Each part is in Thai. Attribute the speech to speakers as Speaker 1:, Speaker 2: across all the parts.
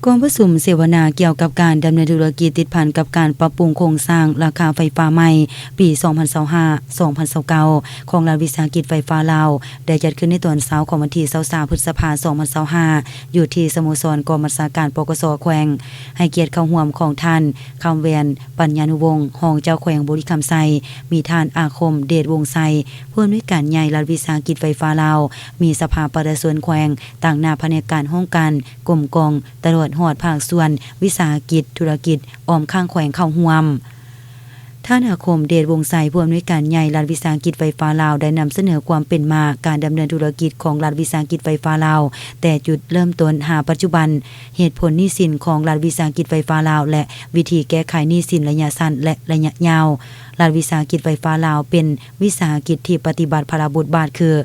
Speaker 1: กองประชุมเสวนาเกี่ยวกับการดำเนินธุรกิจติดพันกับการปรับปรุงโครงสร้างราคาไฟฟ้าใหม่ปี 2025-2029 ของรัฐวิสาหกิจไฟฟ้าลาวได้จัดขึ้นในตอนเช้าของวันที่23พฤษภาคม 2025 อยู่ที่สโมสรกองบัญชาการปกส.แขวงให้เกียรติเข้าร่วมของท่านคำแวนปัญญานุวงศ์รองเจ้าแขวงบุรีคำไซมีท่านอาคมเดชวงศ์ไซผู้อำนวยการใหญ่รัฐวิสาหกิจไฟฟ้าลาวมีสภาประชาชนแขวงต่างหน้าแผนกการห้องการกรมกองตำรวจหอดภาคส่วนวิสาหกิจธุรกิจอ้อมข้างแขวงเข้าร่วมท่านอาคมเดชวงศ์ไซผู้อำนวยการใหญ่รัฐวิสาหกิจไฟฟ้าลาวได้นำเสนอความเป็นมาการดำเนินธุรกิจของรัฐวิสาหกิจไฟฟ้าลาวแต่จุดเริ่มต้นหาปัจจุบันเหตุผลหนี้สินของรัฐวิสาหกิจไฟฟ้าลาวและวิธีแก้ไขหนี้สินระยะสั้นและระยะยาวรัฐวิสาหกิจไฟฟ้าลาวเป็นวิสาหกิจที่ปฏิบัติภารบทบาทคือ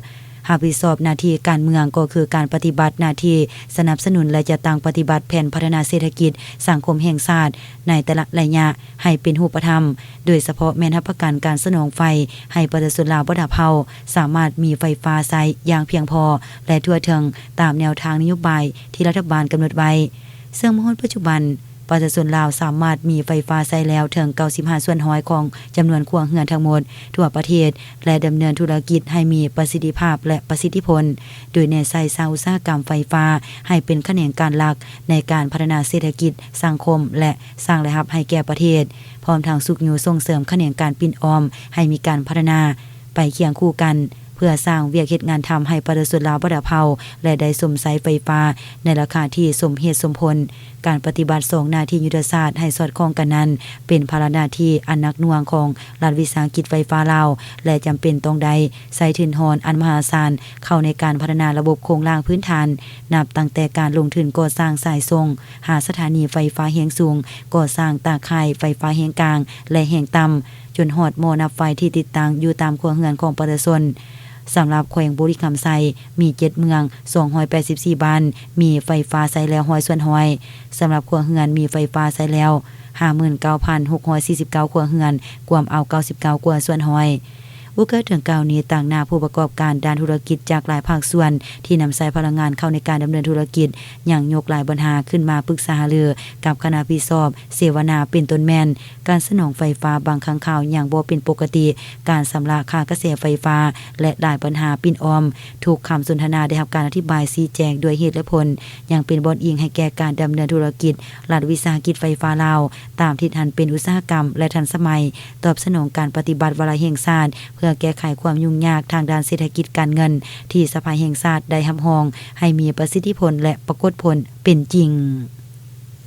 Speaker 1: รับผิดชอบหน้าที่การเมืองก็คือการปฏิบัติหน้าที่สนับสนุนและจะตั้งปฏิบัติแผนพัฒนาเศรษฐกิจสังคมแห่งชาติในแต่ละระยะให้เป็นรูปธรรมโดยเฉพาะแม่นรับประกันการสนองไฟให้ประชาชนลาวบ่ดาเฮาสามารถมีไฟฟ้าใช้อย่างเพียงพอและทั่วถึงตามแนวทางนโยบายที่รัฐบาลกำหนดไว้ซึ่งปัจจุบันประชาชนลาวสามารถมีไฟฟ้าใช้แล้วถึง 95% ของจำนวนครัวเรือนทั้งหมดทั่วประเทศและดำเนินธุรกิจให้มีประสิทธิภาพและประสิทธิผลโดยแนวใช้อุตสาหกรรมไฟฟ้าให้เป็นแขนงการหลักในการพัฒนาเศรษฐกิจสังคมและสร้างรายรับให้แก่ประเทศพร้อมทางสุขอยู่ส่งเสริมแขนงการปิ่นออมให้มีการพัฒนาไปเคียงคู่กันเพื่อสร้างเวียกเฮ็ดงานทำให้ประชาชนลาวบ่ดาเฮาและได้สมใช้ไฟฟ้าในราคาที่สมเหตุสมผลการปฏิบัติ2หน้าที่ยุทธศาสตร์ให้สอดคล้องกันนั้นเป็นภาระหน้าที่อันหนักหน่วงของรัฐวิสาหกิจไฟฟ้าลาวและจำเป็นต้องได้ใช้ทุนหอนอันมหาศาลเข้าในการพัฒนาระบบโครงสร้างพื้นฐานนับตั้งแต่การลงทุนก่อสร้างสายส่งหาสถานีไฟฟ้าแรงสูงก่อสร้างตาข่ายไฟฟ้าแรงกลางและแรงต่ำจนฮอดหม้อนับไฟที่ติดตั้งอยู่ตามครัวเรือนของประชาชนสำหรับแขวงบุรีคำไซมี7เมือง284บ้านมีไฟฟ้าใช้แล้ว100%สำหรับครัวเรือนมีไฟฟ้าใช้แล้ว 59,649 ครัวเรือนกวมเอา99กว่าส่วนอุกถึงกล่าวนี้ต่างหน้าผู้ประกอบการด้านธุรกิจจากหลายภาคส่วนที่นำใช้พลังงานเข้าในการดำเนินธุรกิจอย่างยกหลายปัญหาขึ้นมาปรึกษาหารือกับคณะพิสอบเสวนาเป็นต้นแม่นการสนองไฟฟ้าบางครั้งข่าวอย่างบ่เป็นปกติการสำระค่ากระแสไฟฟ้าและหลายปัญหาปิ่นออมถูกคำสนทนาได้รับการอธิบายชี้แจงด้วยเหตุและผลอย่างเป็นบอนอิงให้แก่การดำเนินธุรกิจรัฐวิสาหกิจไฟฟ้าลาวตามทิศทางเป็นอุตสาหกรรมและทันสมัยตอบสนองการปฏิบัติวาระแห่งชาติเพื่อแก้ไขความยุ่งยากทางด้านเศรษฐกิจการเงินที่สภาแห่งชาติได้รับรองให้มีประสิทธิผลและปรากฏผลเป็นจริง